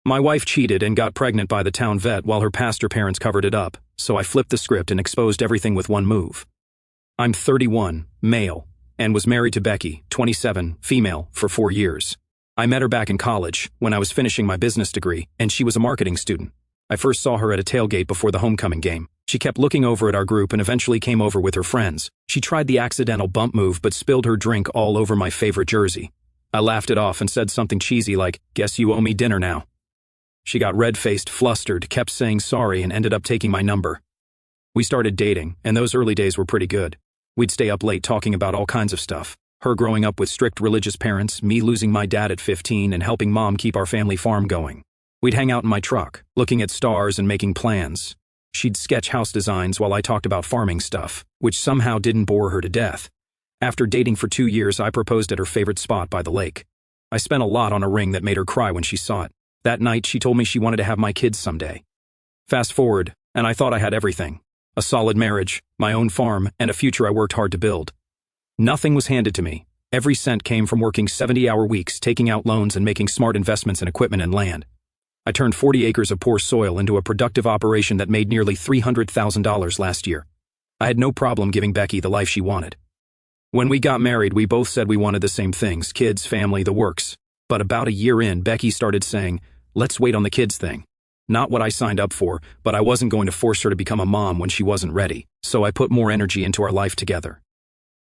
My wife cheated and got pregnant by the town vet while her pastor parents covered it up, so I flipped the script and exposed everything with one move. I'm 31, male, and was married to Becky, 27, female, for 4 years. I met her back in college, when I was finishing my business degree, and she was a marketing student. I first saw her at a tailgate before the homecoming game. She kept looking over at our group and eventually came over with her friends. She tried the accidental bump move but spilled her drink all over my favorite jersey. I laughed it off and said something cheesy like, "Guess you owe me dinner now." She got red-faced, flustered, kept saying sorry, and ended up taking my number. We started dating, and those early days were pretty good. We'd stay up late talking about all kinds of stuff. Her growing up with strict religious parents, me losing my dad at 15 and helping mom keep our family farm going. We'd hang out in my truck, looking at stars and making plans. She'd sketch house designs while I talked about farming stuff, which somehow didn't bore her to death. After dating for 2 years, I proposed at her favorite spot by the lake. I spent a lot on a ring that made her cry when she saw it. That night, she told me she wanted to have my kids someday. Fast forward, and I thought I had everything. A solid marriage, my own farm, and a future I worked hard to build. Nothing was handed to me. Every cent came from working 70-hour weeks, taking out loans, and making smart investments in equipment and land. I turned 40 acres of poor soil into a productive operation that made nearly $300,000 last year. I had no problem giving Becky the life she wanted. When we got married, we both said we wanted the same things: kids, family, the works. But about a year in, Becky started saying, "Let's wait on the kids thing." Not what I signed up for, but I wasn't going to force her to become a mom when she wasn't ready, so I put more energy into our life together.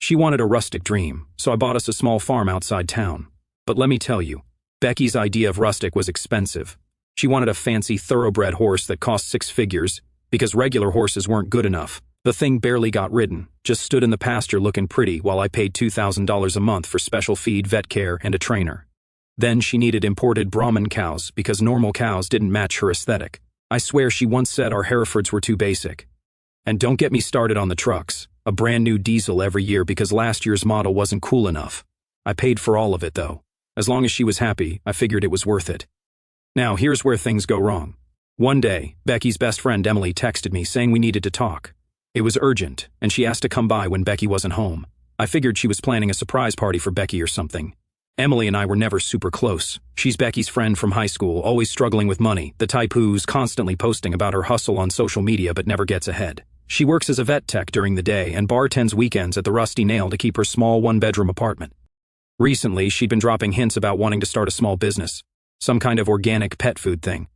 She wanted a rustic dream, so I bought us a small farm outside town. But let me tell you, Becky's idea of rustic was expensive. She wanted a fancy thoroughbred horse that cost 6 figures, because regular horses weren't good enough. The thing barely got ridden, just stood in the pasture looking pretty while I paid $2,000 a month for special feed, vet care, and a trainer. Then she needed imported Brahman cows because normal cows didn't match her aesthetic. I swear she once said our Herefords were too basic. And don't get me started on the trucks, a brand new diesel every year because last year's model wasn't cool enough. I paid for all of it though. As long as she was happy, I figured it was worth it. Now here's where things go wrong. One day, Becky's best friend Emily texted me saying we needed to talk. It was urgent, and she asked to come by when Becky wasn't home. I figured she was planning a surprise party for Becky or something. Emily and I were never super close. She's Becky's friend from high school, always struggling with money, the type who's constantly posting about her hustle on social media but never gets ahead. She works as a vet tech during the day and bartends weekends at the Rusty Nail to keep her small one-bedroom apartment. Recently, she'd been dropping hints about wanting to start a small business, some kind of organic pet food thing.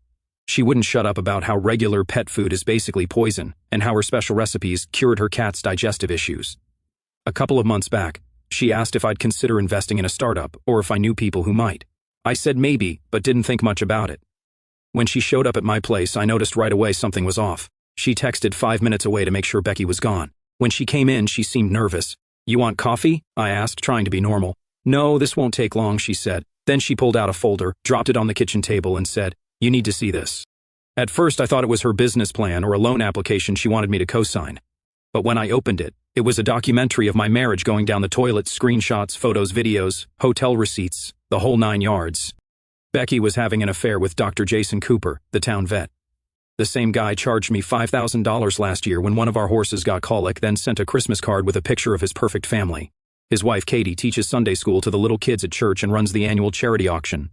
She wouldn't shut up about how regular pet food is basically poison and how her special recipes cured her cat's digestive issues. A couple of months back, she asked if I'd consider investing in a startup or if I knew people who might. I said maybe, but didn't think much about it. When she showed up at my place, I noticed right away something was off. She texted 5 minutes away to make sure Becky was gone. When she came in, she seemed nervous. "You want coffee?" I asked, trying to be normal. "No, this won't take long," she said. Then she pulled out a folder, dropped it on the kitchen table, and said, "You need to see this." At first, I thought it was her business plan or a loan application she wanted me to co-sign. But when I opened it, it was a documentary of my marriage going down the toilet, screenshots, photos, videos, hotel receipts, the whole 9 yards. Becky was having an affair with Dr. Jason Cooper, the town vet. The same guy charged me $5,000 last year when one of our horses got colic, then sent a Christmas card with a picture of his perfect family. His wife, Katie, teaches Sunday school to the little kids at church and runs the annual charity auction.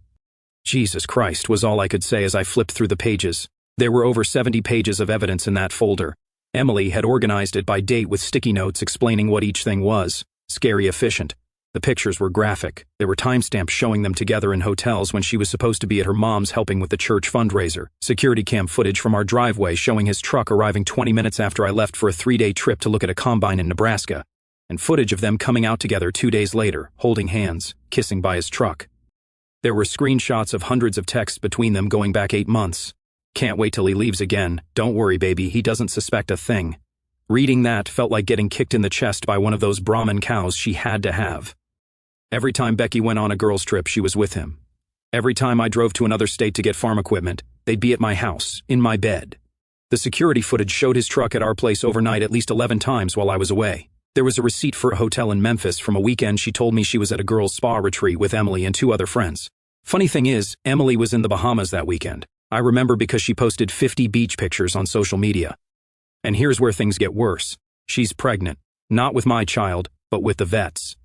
Jesus Christ was all I could say as I flipped through the pages. There were over 70 pages of evidence in that folder. Emily had organized it by date with sticky notes explaining what each thing was. Scary efficient. The pictures were graphic. There were timestamps showing them together in hotels when she was supposed to be at her mom's helping with the church fundraiser. Security cam footage from our driveway showing his truck arriving 20 minutes after I left for a 3-day trip to look at a combine in Nebraska. And footage of them coming out together 2 days later, holding hands, kissing by his truck. There were screenshots of hundreds of texts between them going back 8 months. "Can't wait till he leaves again. Don't worry, baby, he doesn't suspect a thing." Reading that felt like getting kicked in the chest by one of those Brahman cows she had to have. Every time Becky went on a girls' trip, she was with him. Every time I drove to another state to get farm equipment, they'd be at my house, in my bed. The security footage showed his truck at our place overnight at least 11 times while I was away. There was a receipt for a hotel in Memphis from a weekend she told me she was at a girls' spa retreat with Emily and 2 other friends. Funny thing is, Emily was in the Bahamas that weekend. I remember because she posted 50 beach pictures on social media. And here's where things get worse. She's pregnant, not with my child, but with the vet's.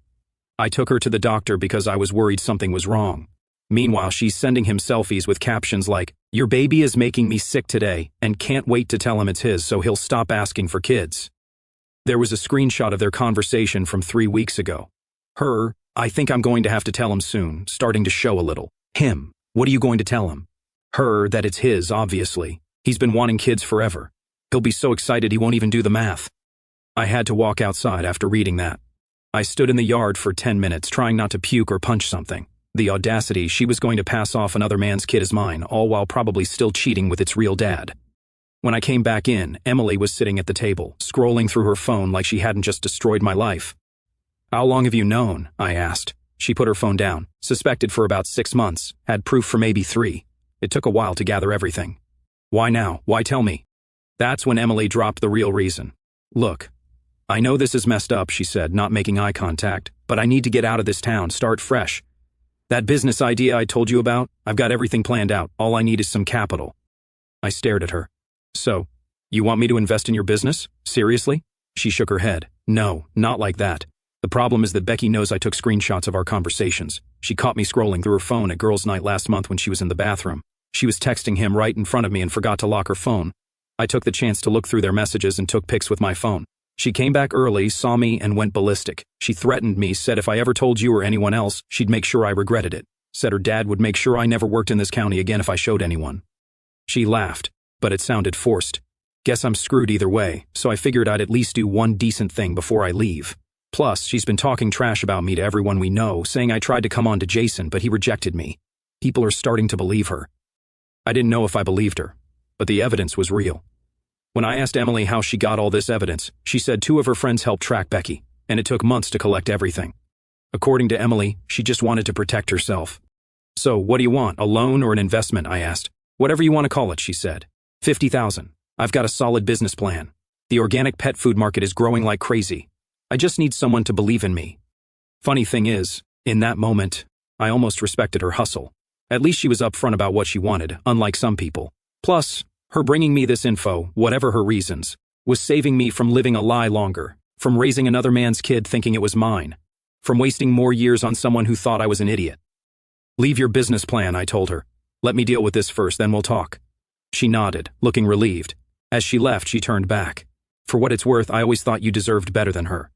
I took her to the doctor because I was worried something was wrong. Meanwhile, she's sending him selfies with captions like, "Your baby is making me sick today and can't wait to tell him it's his so he'll stop asking for kids." There was a screenshot of their conversation from 3 weeks ago. Her, "I think I'm going to have to tell him soon," starting to show a little. Him, "What are you going to tell him?" Her, that it's his, obviously. He's been wanting kids forever. He'll be so excited he won't even do the math. I had to walk outside after reading that. I stood in the yard for 10 minutes trying not to puke or punch something. The audacity, she was going to pass off another man's kid as mine, all while probably still cheating with its real dad. When I came back in, Emily was sitting at the table, scrolling through her phone like she hadn't just destroyed my life. "How long have you known?" I asked. She put her phone down. "Suspected for about 6 months. Had proof for maybe 3. It took a while to gather everything." "Why now? Why tell me?" That's when Emily dropped the real reason. "Look, I know this is messed up," she said, not making eye contact, "but I need to get out of this town, start fresh. That business idea I told you about, I've got everything planned out. All I need is some capital." I stared at her. "So, you want me to invest in your business? Seriously?" She shook her head. "No, not like that. The problem is that Becky knows I took screenshots of our conversations. She caught me scrolling through her phone at girls' night last month when she was in the bathroom. She was texting him right in front of me and forgot to lock her phone. I took the chance to look through their messages and took pics with my phone. She came back early, saw me, and went ballistic. She threatened me, said if I ever told you or anyone else, she'd make sure I regretted it. Said her dad would make sure I never worked in this county again if I showed anyone." She laughed, but it sounded forced. "Guess I'm screwed either way, so I figured I'd at least do one decent thing before I leave. Plus, she's been talking trash about me to everyone we know, saying I tried to come on to Jason, but he rejected me. People are starting to believe her." I didn't know if I believed her, but the evidence was real. When I asked Emily how she got all this evidence, she said 2 of her friends helped track Becky, and it took months to collect everything. According to Emily, she just wanted to protect herself. "So, what do you want, a loan or an investment?" I asked. "Whatever you want to call it," she said. "50,000. I've got a solid business plan. The organic pet food market is growing like crazy. I just need someone to believe in me." Funny thing is, in that moment, I almost respected her hustle. At least she was upfront about what she wanted, unlike some people. Plus, her bringing me this info, whatever her reasons, was saving me from living a lie longer, from raising another man's kid thinking it was mine, from wasting more years on someone who thought I was an idiot. "Leave your business plan," I told her. "Let me deal with this first, then we'll talk." She nodded, looking relieved. As she left, she turned back. "For what it's worth, I always thought you deserved better than her."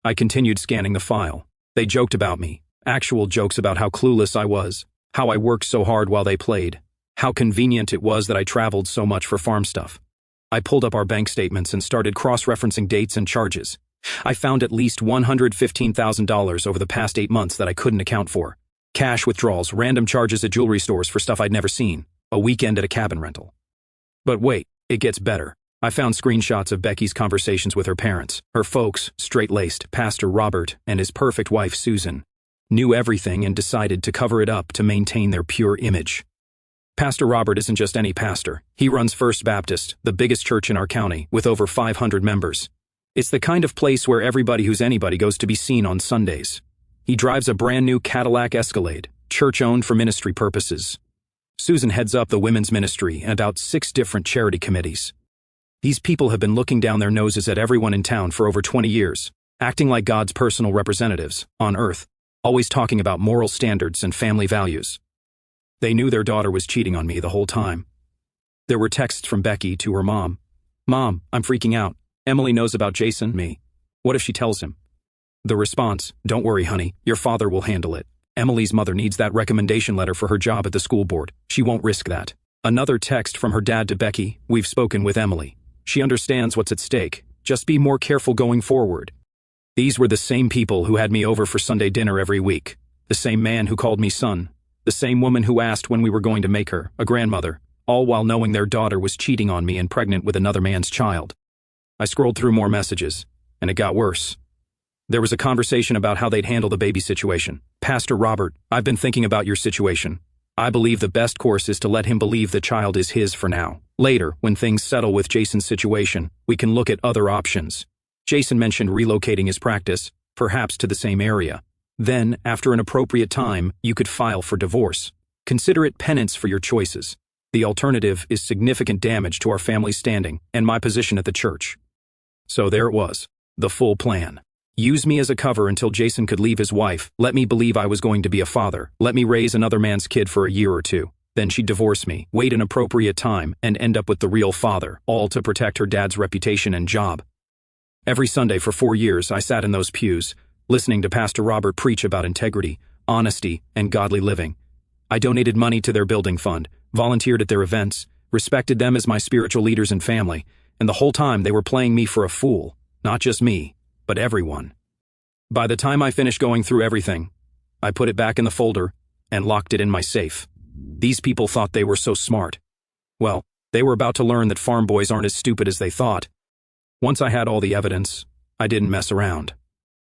I continued scanning the file. They joked about me, actual jokes about how clueless I was, how I worked so hard while they played, how convenient it was that I traveled so much for farm stuff. I pulled up our bank statements and started cross-referencing dates and charges. I found at least $115,000 over the past 8 months that I couldn't account for. Cash withdrawals, random charges at jewelry stores for stuff I'd never seen, a weekend at a cabin rental. But wait, it gets better. I found screenshots of Becky's conversations with her parents. Her folks, straight-laced, Pastor Robert and his perfect wife Susan, knew everything and decided to cover it up to maintain their pure image. Pastor Robert isn't just any pastor. He runs First Baptist, the biggest church in our county, with over 500 members. It's the kind of place where everybody who's anybody goes to be seen on Sundays. He drives a brand new Cadillac Escalade, church-owned for ministry purposes. Susan heads up the women's ministry and about 6 different charity committees. These people have been looking down their noses at everyone in town for over 20 years, acting like God's personal representatives, on earth, always talking about moral standards and family values. They knew their daughter was cheating on me the whole time. There were texts from Becky to her mom. "Mom, I'm freaking out. Emily knows about Jason, me. What if she tells him?" The response, "Don't worry, honey, your father will handle it. Emily's mother needs that recommendation letter for her job at the school board. She won't risk that." Another text from her dad to Becky, "We've spoken with Emily. She understands what's at stake. Just be more careful going forward." These were the same people who had me over for Sunday dinner every week. The same man who called me son. The same woman who asked when we were going to make her a grandmother, all while knowing their daughter was cheating on me and pregnant with another man's child. I scrolled through more messages, and it got worse. There was a conversation about how they'd handle the baby situation. "Pastor Robert, I've been thinking about your situation. I believe the best course is to let him believe the child is his for now. Later, when things settle with Jason's situation, we can look at other options." Jason mentioned relocating his practice, perhaps to the same area. Then, after an appropriate time, you could file for divorce. Consider it penance for your choices. The alternative is significant damage to our family's standing and my position at the church. So there it was, the full plan. Use me as a cover until Jason could leave his wife, let me believe I was going to be a father, let me raise another man's kid for a year or two. Then she'd divorce me, wait an appropriate time, and end up with the real father, all to protect her dad's reputation and job. Every Sunday for 4 years, I sat in those pews, listening to Pastor Robert preach about integrity, honesty, and godly living. I donated money to their building fund, volunteered at their events, respected them as my spiritual leaders and family, and the whole time they were playing me for a fool, not just me, but everyone. By the time I finished going through everything, I put it back in the folder and locked it in my safe. These people thought they were so smart. Well, they were about to learn that farm boys aren't as stupid as they thought. Once I had all the evidence, I didn't mess around.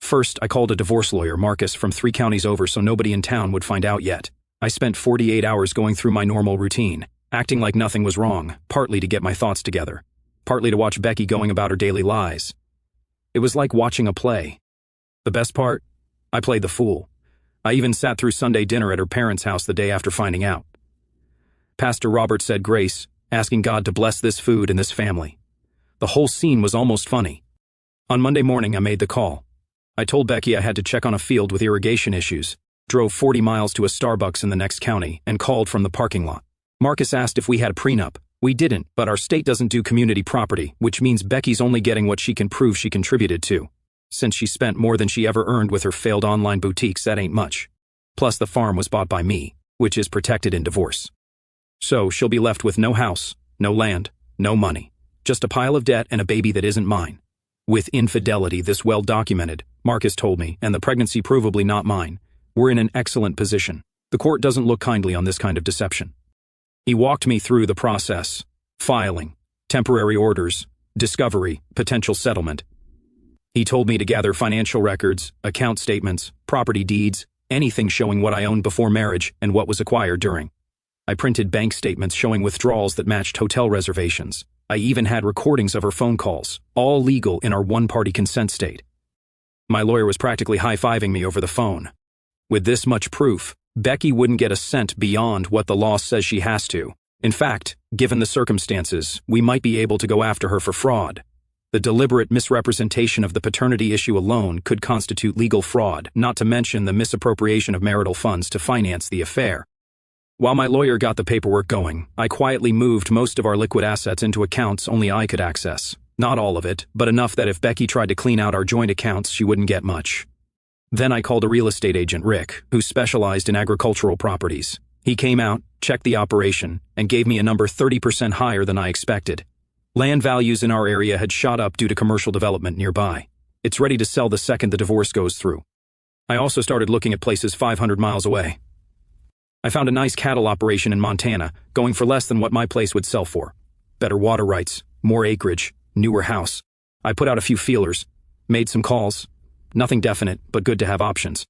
First, I called a divorce lawyer, Marcus, from 3 counties over so nobody in town would find out yet. I spent 48 hours going through my normal routine, acting like nothing was wrong, partly to get my thoughts together, partly to watch Becky going about her daily lies. It was like watching a play. The best part? I played the fool. I even sat through Sunday dinner at her parents' house the day after finding out. Pastor Robert said grace, asking God to bless this food and this family. The whole scene was almost funny. On Monday morning, I made the call. I told Becky I had to check on a field with irrigation issues, drove 40 miles to a Starbucks in the next county, and called from the parking lot. Marcus asked if we had a prenup. We didn't, but our state doesn't do community property, which means Becky's only getting what she can prove she contributed to. Since she spent more than she ever earned with her failed online boutiques, that ain't much. Plus, the farm was bought by me, which is protected in divorce. So she'll be left with no house, no land, no money. Just a pile of debt and a baby that isn't mine. With infidelity this well documented, Marcus told me, and the pregnancy provably not mine, we're in an excellent position. The court doesn't look kindly on this kind of deception. He walked me through the process: filing, temporary orders, discovery, potential settlement. He told me to gather financial records, account statements, property deeds, anything showing what I owned before marriage and what was acquired during. I printed bank statements showing withdrawals that matched hotel reservations. I even had recordings of her phone calls, all legal in our one-party consent state. My lawyer was practically high-fiving me over the phone. With this much proof, Becky wouldn't get a cent beyond what the law says she has to. In fact, given the circumstances, we might be able to go after her for fraud. The deliberate misrepresentation of the paternity issue alone could constitute legal fraud, not to mention the misappropriation of marital funds to finance the affair. While my lawyer got the paperwork going, I quietly moved most of our liquid assets into accounts only I could access. Not all of it, but enough that if Becky tried to clean out our joint accounts, she wouldn't get much. Then I called a real estate agent, Rick, who specialized in agricultural properties. He came out, checked the operation, and gave me a number 30% higher than I expected. Land values in our area had shot up due to commercial development nearby. It's ready to sell the second the divorce goes through. I also started looking at places 500 miles away. I found a nice cattle operation in Montana, going for less than what my place would sell for. Better water rights, more acreage, newer house. I put out a few feelers, made some calls. Nothing definite, but good to have options.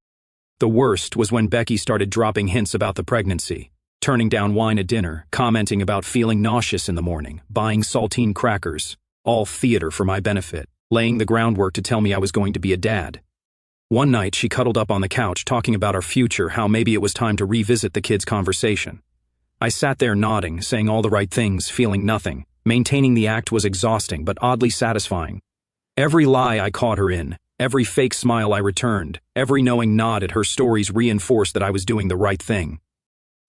The worst was when Becky started dropping hints about the pregnancy, turning down wine at dinner, commenting about feeling nauseous in the morning, buying saltine crackers, all theater for my benefit, laying the groundwork to tell me I was going to be a dad. One night she cuddled up on the couch talking about our future, how maybe it was time to revisit the kids' conversation. I sat there nodding, saying all the right things, feeling nothing. Maintaining the act was exhausting but oddly satisfying. Every lie I caught her in, every fake smile I returned, every knowing nod at her stories reinforced that I was doing the right thing.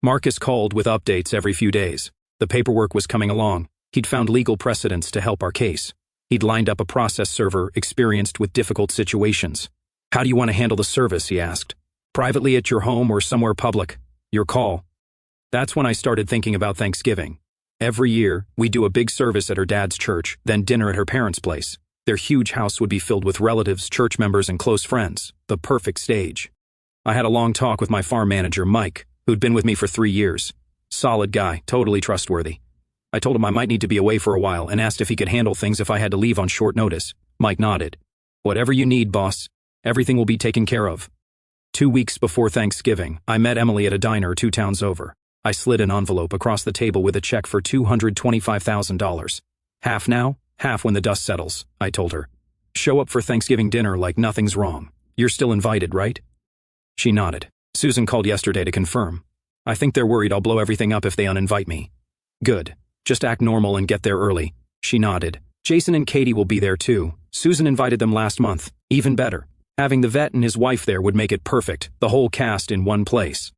Marcus called with updates every few days. The paperwork was coming along. He'd found legal precedents to help our case. He'd lined up a process server experienced with difficult situations. How do you want to handle the service, he asked. Privately at your home or somewhere public? Your call. That's when I started thinking about Thanksgiving. Every year, we do a big service at her dad's church, then dinner at her parents' place. Their huge house would be filled with relatives, church members, and close friends. The perfect stage. I had a long talk with my farm manager, Mike, who'd been with me for 3 years. Solid guy, totally trustworthy. I told him I might need to be away for a while and asked if he could handle things if I had to leave on short notice. Mike nodded. Whatever you need, boss. Everything will be taken care of. 2 weeks before Thanksgiving, I met Emily at a diner 2 towns over. I slid an envelope across the table with a check for $225,000. Half now, half when the dust settles, I told her. Show up for Thanksgiving dinner like nothing's wrong. You're still invited, right? She nodded. Susan called yesterday to confirm. I think they're worried I'll blow everything up if they uninvite me. Good. Just act normal and get there early. She nodded. Jason and Katie will be there too, Susan invited them last month. Even better. Having the vet and his wife there would make it perfect, the whole cast in one place.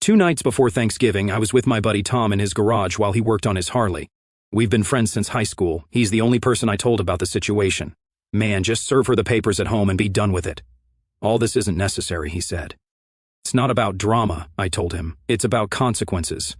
2 nights before Thanksgiving, I was with my buddy Tom in his garage while he worked on his Harley. We've been friends since high school. He's the only person I told about the situation. Man, just serve her the papers at home and be done with it. All this isn't necessary, he said. It's not about drama, I told him. It's about consequences.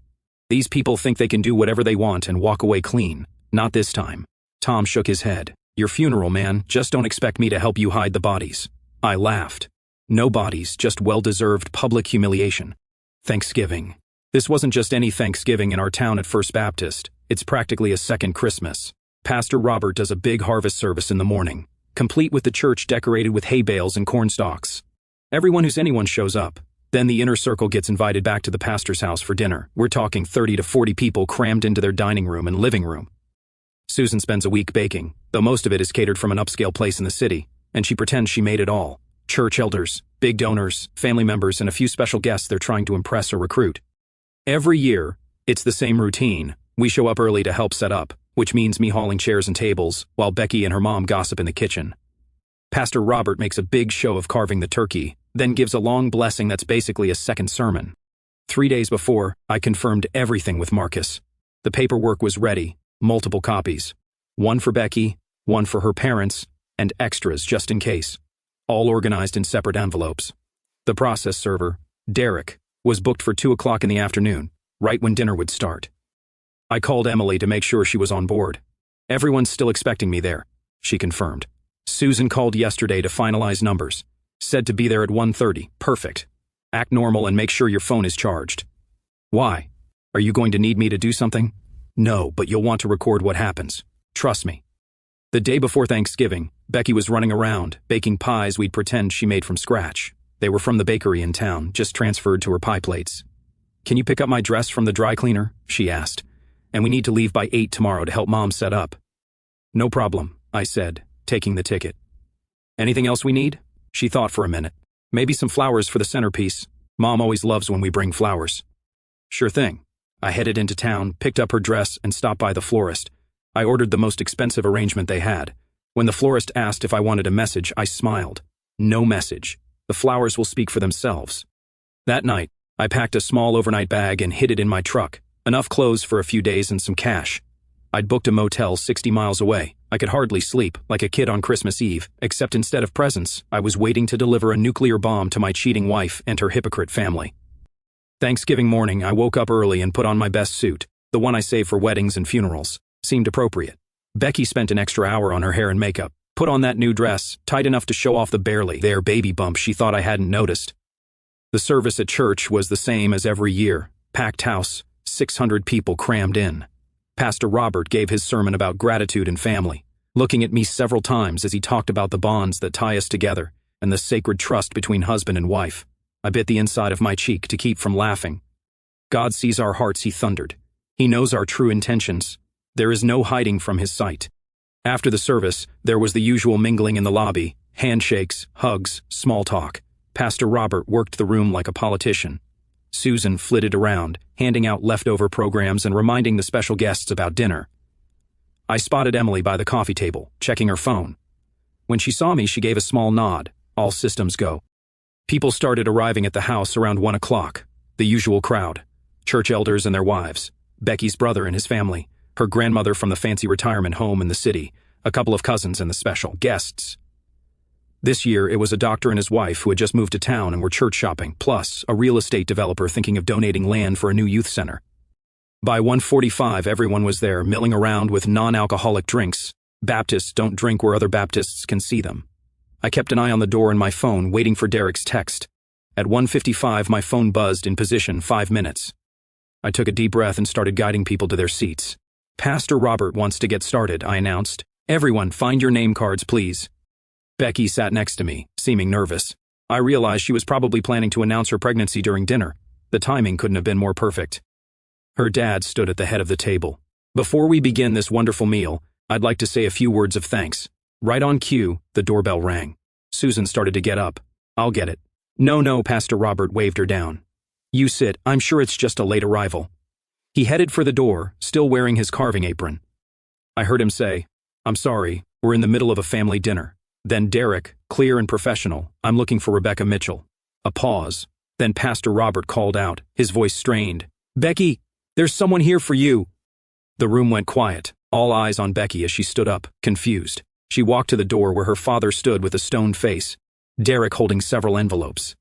These people think they can do whatever they want and walk away clean. Not this time. Tom shook his head. Your funeral, man. Just don't expect me to help you hide the bodies. I laughed. No bodies, just well-deserved public humiliation. Thanksgiving. This wasn't just any Thanksgiving in our town at First Baptist. It's practically a second Christmas. Pastor Robert does a big harvest service in the morning, complete with the church decorated with hay bales and corn stalks. Everyone who's anyone shows up. Then the inner circle gets invited back to the pastor's house for dinner. We're talking 30 to 40 people crammed into their dining room and living room. Susan spends a week baking, though most of it is catered from an upscale place in the city, and she pretends she made it all. Church elders, big donors, family members, and a few special guests they're trying to impress or recruit. Every year, it's the same routine. We show up early to help set up, which means me hauling chairs and tables, while Becky and her mom gossip in the kitchen. Pastor Robert makes a big show of carving the turkey, then gives a long blessing that's basically a second sermon. 3 days before, I confirmed everything with Marcus. The paperwork was ready, multiple copies. One for Becky, one for her parents, and extras just in case. All organized in separate envelopes. The process server, Derek, was booked for 2 o'clock in the afternoon, right when dinner would start. I called Emily to make sure she was on board. Everyone's still expecting me there, she confirmed. Susan called yesterday to finalize numbers. Said to be there at 1:30. Perfect. Act normal and make sure your phone is charged. Why? Are you going to need me to do something? No, but you'll want to record what happens. Trust me. The day before Thanksgiving, Becky was running around, baking pies we'd pretend she made from scratch. They were from the bakery in town, just transferred to her pie plates. Can you pick up my dress from the dry cleaner? She asked. And we need to leave by 8 tomorrow to help Mom set up. No problem, I said, taking the ticket. Anything else we need? She thought for a minute. Maybe some flowers for the centerpiece. Mom always loves when we bring flowers. Sure thing. I headed into town, picked up her dress, and stopped by the florist. I ordered the most expensive arrangement they had. When the florist asked if I wanted a message, I smiled. No message. The flowers will speak for themselves. That night, I packed a small overnight bag and hid it in my truck. Enough clothes for a few days and some cash. I'd booked a motel 60 miles away. I could hardly sleep, like a kid on Christmas Eve, except instead of presents, I was waiting to deliver a nuclear bomb to my cheating wife and her hypocrite family. Thanksgiving morning, I woke up early and put on my best suit, the one I save for weddings and funerals. Seemed appropriate. Becky spent an extra hour on her hair and makeup, put on that new dress, tight enough to show off the barely there baby bump she thought I hadn't noticed. The service at church was the same as every year. Packed house, 600 people crammed in. Pastor Robert gave his sermon about gratitude and family, looking at me several times as he talked about the bonds that tie us together and the sacred trust between husband and wife. I bit the inside of my cheek to keep from laughing. God sees our hearts, he thundered. He knows our true intentions. There is no hiding from his sight. After the service, there was the usual mingling in the lobby, handshakes, hugs, small talk. Pastor Robert worked the room like a politician. Susan flitted around, handing out leftover programs and reminding the special guests about dinner. I spotted Emily by the coffee table, checking her phone. When she saw me, she gave a small nod. All systems go. People started arriving at the house around 1 o'clock. The usual crowd. Church elders and their wives. Becky's brother and his family. Her grandmother from the fancy retirement home in the city. A couple of cousins and the special guests. This year, it was a doctor and his wife who had just moved to town and were church shopping, plus a real estate developer thinking of donating land for a new youth center. By 1:45, everyone was there, milling around with non-alcoholic drinks. Baptists don't drink where other Baptists can see them. I kept an eye on the door and my phone, waiting for Derek's text. At 1:55, my phone buzzed in position 5 minutes. I took a deep breath and started guiding people to their seats. Pastor Robert wants to get started, I announced. Everyone, find your name cards, please. Becky sat next to me, seeming nervous. I realized she was probably planning to announce her pregnancy during dinner. The timing couldn't have been more perfect. Her dad stood at the head of the table. Before we begin this wonderful meal, I'd like to say a few words of thanks. Right on cue, the doorbell rang. Susan started to get up. I'll get it. No, Pastor Robert waved her down. You sit, I'm sure it's just a late arrival. He headed for the door, still wearing his carving apron. I heard him say, I'm sorry, We're in the middle of a family dinner. Then Derek, clear and professional, I'm looking for Rebecca Mitchell. A pause. Then Pastor Robert called out, his voice strained. Becky, there's someone here for you. The room went quiet, all eyes on Becky as she stood up, confused. She walked to the door where her father stood with a stone face, Derek holding several envelopes.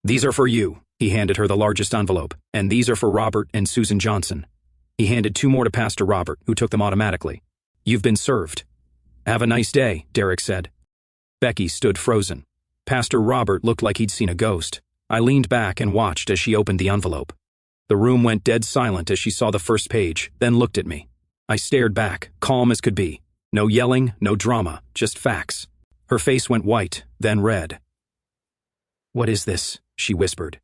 These are for you. He handed her the largest envelope, and these are for Robert and Susan Johnson. He handed 2 more to Pastor Robert, who took them automatically. You've been served. Have a nice day, Derek said. Becky stood frozen. Pastor Robert looked like he'd seen a ghost. I leaned back and watched as she opened the envelope. The room went dead silent as she saw the first page, then looked at me. I stared back, calm as could be. No yelling, no drama, just facts. Her face went white, then red. What is this? She whispered.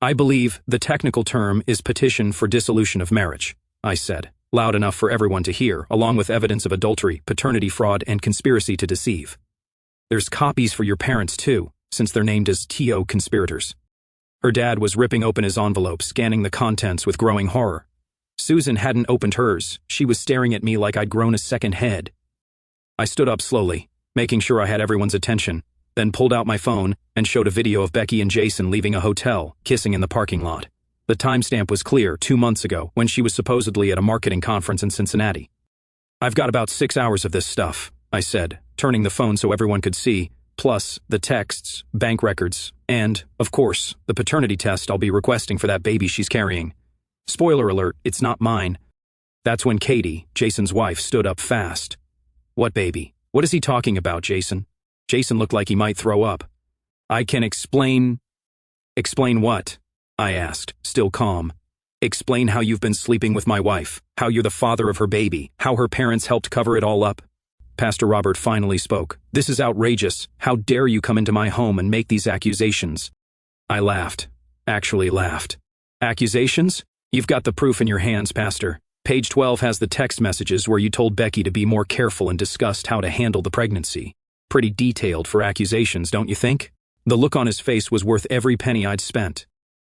I believe the technical term is petition for dissolution of marriage, I said, loud enough for everyone to hear, along with evidence of adultery, paternity fraud, and conspiracy to deceive. There's copies for your parents too, since they're named as TO conspirators. Her dad was ripping open his envelope, scanning the contents with growing horror. Susan hadn't opened hers. She was staring at me like I'd grown a second head. I stood up slowly, making sure I had everyone's attention, then pulled out my phone and showed a video of Becky and Jason leaving a hotel, kissing in the parking lot. The timestamp was clear, 2 months ago, when she was supposedly at a marketing conference in Cincinnati. I've got about 6 hours of this stuff, I said, turning the phone so everyone could see, plus the texts, bank records, and, of course, the paternity test I'll be requesting for that baby she's carrying. Spoiler alert, it's not mine. That's when Katie, Jason's wife, stood up fast. What baby? What is he talking about, Jason? Jason looked like he might throw up. I can explain... Explain what? I asked, still calm. Explain how you've been sleeping with my wife, how you're the father of her baby, how her parents helped cover it all up. Pastor Robert finally spoke. This is outrageous. How dare you come into my home and make these accusations? I laughed. Actually laughed. Accusations? You've got the proof in your hands, Pastor. Page 12 has the text messages where you told Becky to be more careful and discussed how to handle the pregnancy. Pretty detailed for accusations, don't you think? The look on his face was worth every penny I'd spent.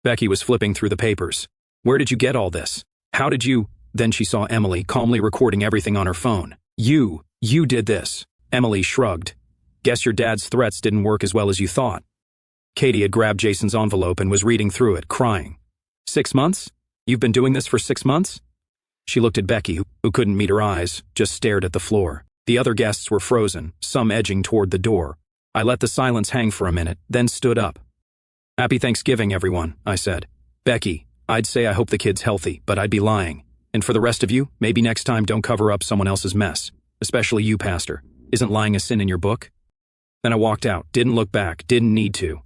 Becky was flipping through the papers. Where did you get all this? How did you... Then she saw Emily calmly recording everything on her phone. You did this. Emily shrugged. Guess your dad's threats didn't work as well as you thought. Katie had grabbed Jason's envelope and was reading through it, crying. 6 months? You've been doing this for 6 months? She looked at Becky, who couldn't meet her eyes, just stared at the floor. The other guests were frozen, some edging toward the door. I let the silence hang for a minute, then stood up. Happy Thanksgiving, everyone, I said. Becky, I'd say I hope the kid's healthy, but I'd be lying. And for the rest of you, maybe next time don't cover up someone else's mess. Especially you, Pastor. Isn't lying a sin in your book? Then I walked out, didn't look back, didn't need to.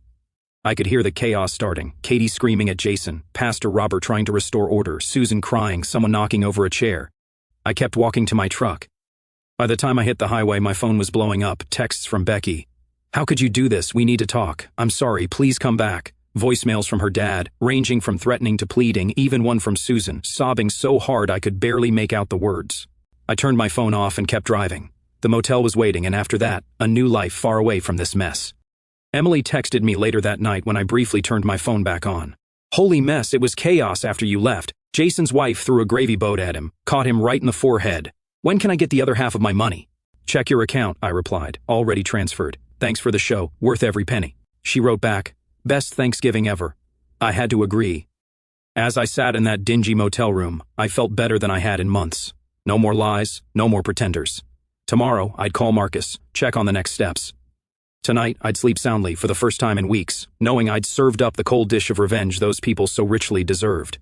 I could hear the chaos starting, Katie screaming at Jason, Pastor Robert trying to restore order, Susan crying, someone knocking over a chair. I kept walking to my truck. By the time I hit the highway, my phone was blowing up, texts from Becky. How could you do this? We need to talk. I'm sorry, please come back. Voicemails from her dad, ranging from threatening to pleading, even one from Susan, sobbing so hard I could barely make out the words. I turned my phone off and kept driving. The motel was waiting, and after that, a new life far away from this mess. Emily texted me later that night when I briefly turned my phone back on. Holy mess, it was chaos after you left. Jason's wife threw a gravy boat at him, caught him right in the forehead. When can I get the other half of my money? Check your account, I replied, already transferred. Thanks for the show, worth every penny. She wrote back, best Thanksgiving ever. I had to agree. As I sat in that dingy motel room, I felt better than I had in months. No more lies, no more pretenders. Tomorrow, I'd call Marcus, check on the next steps. Tonight, I'd sleep soundly for the first time in weeks, knowing I'd served up the cold dish of revenge those people so richly deserved.